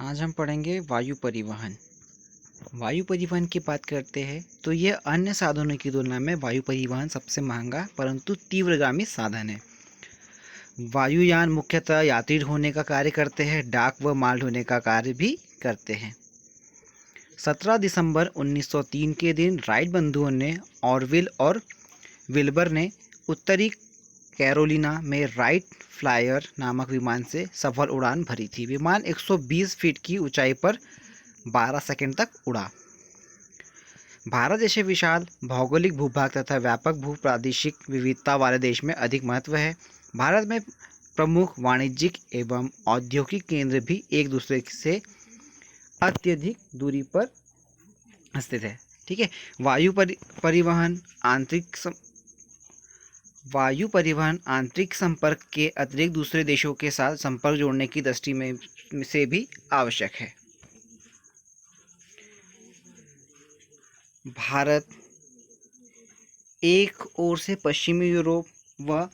आज हम पढ़ेंगे वायु परिवहन। वायु परिवहन की बात करते हैं तो यह अन्य साधनों की तुलना में वायु परिवहन सबसे महंगा परंतु तीव्रगामी साधन है। वायुयान मुख्यतः यात्री ढोने का कार्य करते हैं, डाक व माल ढोने का कार्य भी करते हैं। 17 दिसंबर 1903 के दिन राइट बंधुओं ने ऑरविल और विल्बर ने उत्तरी कैरोलिना में राइट फ्लायर नामक विमान से सफल उड़ान भरी थी। विमान 120 फीट की ऊंचाई पर 12 सेकंड तक उड़ा। भारत जैसे विशाल भौगोलिक भूभाग तथा व्यापक भू प्रादेशिक विविधता वाले देश में अधिक महत्व है। भारत में प्रमुख वाणिज्यिक एवं औद्योगिक केंद्र भी एक दूसरे से अत्यधिक दूरी पर स्थित है। ठीक है। वायु परिवहन आंतरिक संपर्क के अतिरिक्त दूसरे देशों के साथ संपर्क जोड़ने की दृष्टि में से भी आवश्यक है। भारत एक ओर से पश्चिमी यूरोप व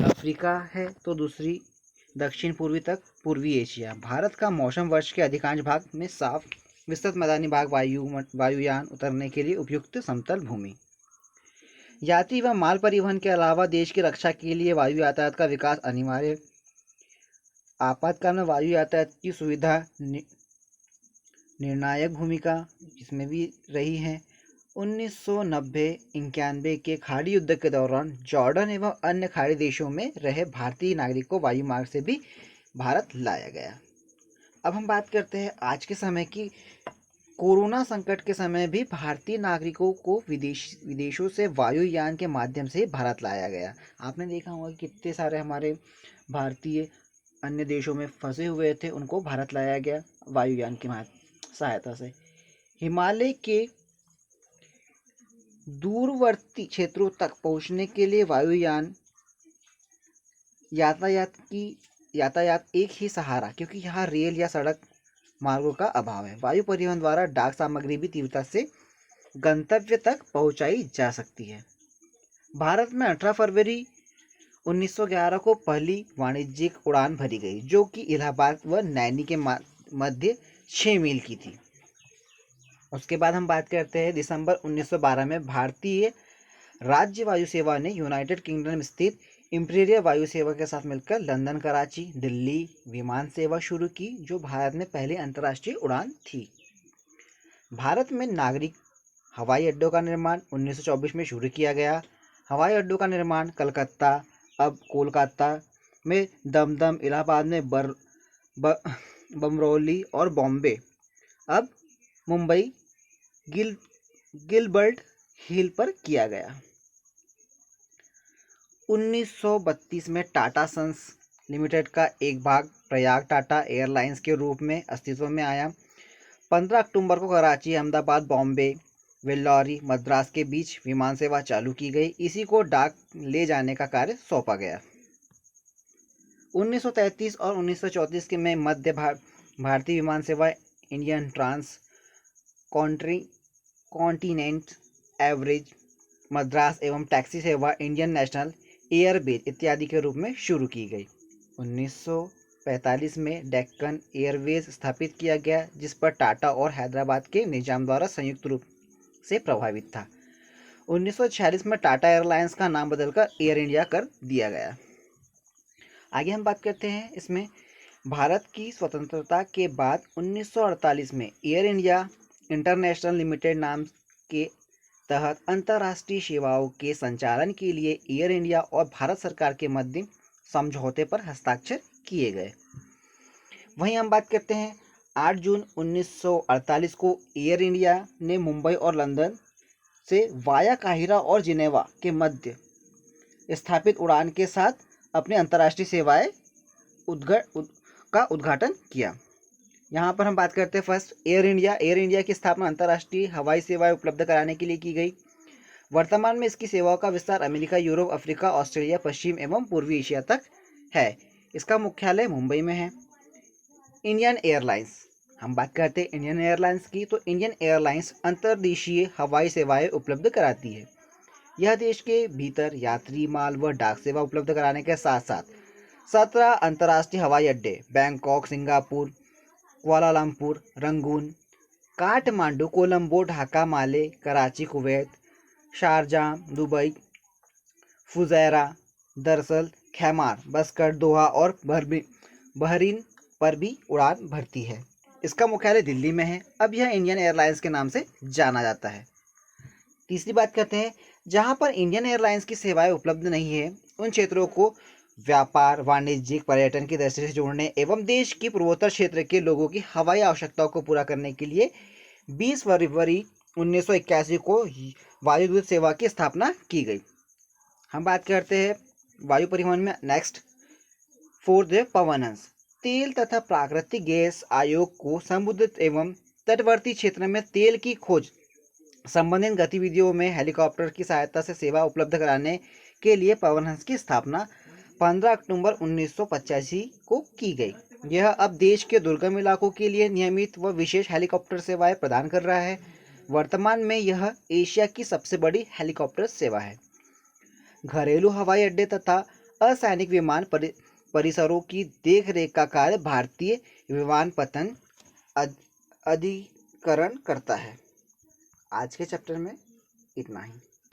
अफ्रीका है तो दूसरी दक्षिण पूर्वी तक पूर्वी एशिया। भारत का मौसम वर्ष के अधिकांश भाग में साफ विस्तृत मैदानी भाग वायुयान उतरने के लिए उपयुक्त समतल भूमि। यात्री व माल परिवहन के अलावा देश की रक्षा के लिए वायु यातायात का विकास अनिवार्य। आपातकाल में वायु यातायात की सुविधा निर्णायक भूमिका इसमें भी रही है। 1990-91 के खाड़ी युद्ध के दौरान जॉर्डन एवं अन्य खाड़ी देशों में रहे भारतीय नागरिकों को वायु मार्ग से भी भारत लाया गया। अब हम बात करते हैं आज के समय की। कोरोना संकट के समय भी भारतीय नागरिकों को विदेशों से वायुयान के माध्यम से भारत लाया गया। आपने देखा होगा कि कितने सारे हमारे भारतीय अन्य देशों में फंसे हुए थे, उनको भारत लाया गया वायुयान की सहायता से। हिमालय के दूरवर्ती क्षेत्रों तक पहुंचने के लिए वायुयान यातायात एक ही सहारा, क्योंकि यहाँ रेल या सड़क मार्गों का अभाव है। वायु परिवहन द्वारा डाक सामग्री भी तीव्रता से गंतव्य तक पहुंचाई जा सकती है। भारत में 18 फरवरी 1911 को पहली वाणिज्यिक उड़ान भरी गई, जो कि इलाहाबाद व नैनी के मध्य 6 मील की थी। उसके बाद हम बात करते हैं दिसंबर 1912 में भारतीय राज्य वायु सेवा ने यूनाइटेड किंगडम स्थित इंपीरियल वायु सेवा के साथ मिलकर लंदन, कराची, दिल्ली विमान सेवा शुरू की, जो भारत में पहली अंतर्राष्ट्रीय उड़ान थी। भारत में नागरिक हवाई अड्डों का निर्माण 1924 में शुरू किया गया। हवाई अड्डों का निर्माण कलकत्ता, अब कोलकाता में दमदम, इलाहाबाद में बमरौली और बॉम्बे, अब मुंबई गिलबर्ट हिल पर किया गया। 1932 में टाटा सन्स लिमिटेड का एक भाग प्रयाग टाटा एयरलाइंस के रूप में अस्तित्व में आया। 15 अक्टूबर को कराची, अहमदाबाद, बॉम्बे, वेल्लोरी, मद्रास के बीच विमान सेवा चालू की गई। इसी को डाक ले जाने का कार्य सौंपा गया। 1933 और 1934 के में मध्य भारतीय विमान सेवा, Indian trans continent airways, Madras एवं टैक्सी सेवा, इंडियन नेशनल एयरवेज इत्यादि के रूप में शुरू की गई। 1945 में डेक्कन एयरवेज स्थापित किया गया, जिस पर टाटा और हैदराबाद के निजाम द्वारा संयुक्त रूप से प्रभावित था। 1946 में टाटा एयरलाइंस का नाम बदलकर एयर इंडिया कर दिया गया। आगे हम बात करते हैं इसमें भारत की स्वतंत्रता के बाद 1948 में एयर इंडिया इंटरनेशनल लिमिटेड नाम के तहत अंतर्राष्ट्रीय सेवाओं के संचालन के लिए एयर इंडिया और भारत सरकार के मध्य समझौते पर हस्ताक्षर किए गए। वहीं हम बात करते हैं 8 जून 1948 को एयर इंडिया ने मुंबई और लंदन से वाया काहिरा और जिनेवा के मध्य स्थापित उड़ान के साथ अपनी अंतर्राष्ट्रीय सेवाएं का उद्घाटन किया। यहाँ पर हम बात करते हैं फर्स्ट एयर इंडिया की स्थापना अंतर्राष्ट्रीय हवाई सेवाएं उपलब्ध कराने के लिए की गई। वर्तमान में इसकी सेवाओं का विस्तार अमेरिका, यूरोप, अफ्रीका, ऑस्ट्रेलिया, पश्चिम एवं पूर्वी एशिया तक है। इसका मुख्यालय मुंबई में है। इंडियन एयरलाइंस, हम बात करते हैं इंडियन एयरलाइंस की, तो इंडियन एयरलाइंस अंतर्देशीय हवाई सेवाएं उपलब्ध कराती है। यह देश के भीतर यात्री, माल व डाक सेवा उपलब्ध कराने के साथ साथ 17 अंतर्राष्ट्रीय हवाई अड्डे Bangkok, Singapore, Kuala Lumpur, Rangoon, Kathmandu, Colombo, Dhaka, Male, Karachi, Kuwait, Sharjah, Dubai, Fujairah, दरअसल खैमार, मस्कट, दोहा और बहरीन पर भी उड़ान भरती है। इसका मुख्यालय दिल्ली में है। अब यह इंडियन एयरलाइंस के नाम से जाना जाता है। तीसरी बात करते हैं, जहां पर इंडियन एयरलाइंस की सेवाएं उपलब्ध नहीं है उन क्षेत्रों को व्यापार, वाणिज्यिक, पर्यटन की दृष्टि से जोड़ने एवं देश की पूर्वोत्तर क्षेत्र के लोगों की हवाई आवश्यकताओं को पूरा करने के लिए 20 फरवरी 1981 को वायुदूत सेवा की स्थापना की गई। हम बात करते हैं वायु परिवहन में नेक्स्ट। फोर्थ है पवनहंस। तेल तथा प्राकृतिक गैस आयोग को समुद्र एवं तटवर्ती क्षेत्र में तेल की खोज संबंधित गतिविधियों में हेलीकॉप्टर की सहायता से सेवा उपलब्ध कराने के लिए पवनहंस की स्थापना 15 अक्टूबर 1985 को की गई। यह अब देश के दुर्गम इलाकों के लिए नियमित व विशेष हेलीकॉप्टर सेवाएं प्रदान कर रहा है। वर्तमान में यह एशिया की सबसे बड़ी हेलीकॉप्टर सेवा है। घरेलू हवाई अड्डे तथा असैनिक विमान परिसरों की देखरेख का कार्य भारतीय विमानपत्तन अधिकरण करता है। आज के चैप्टर में इतना ही।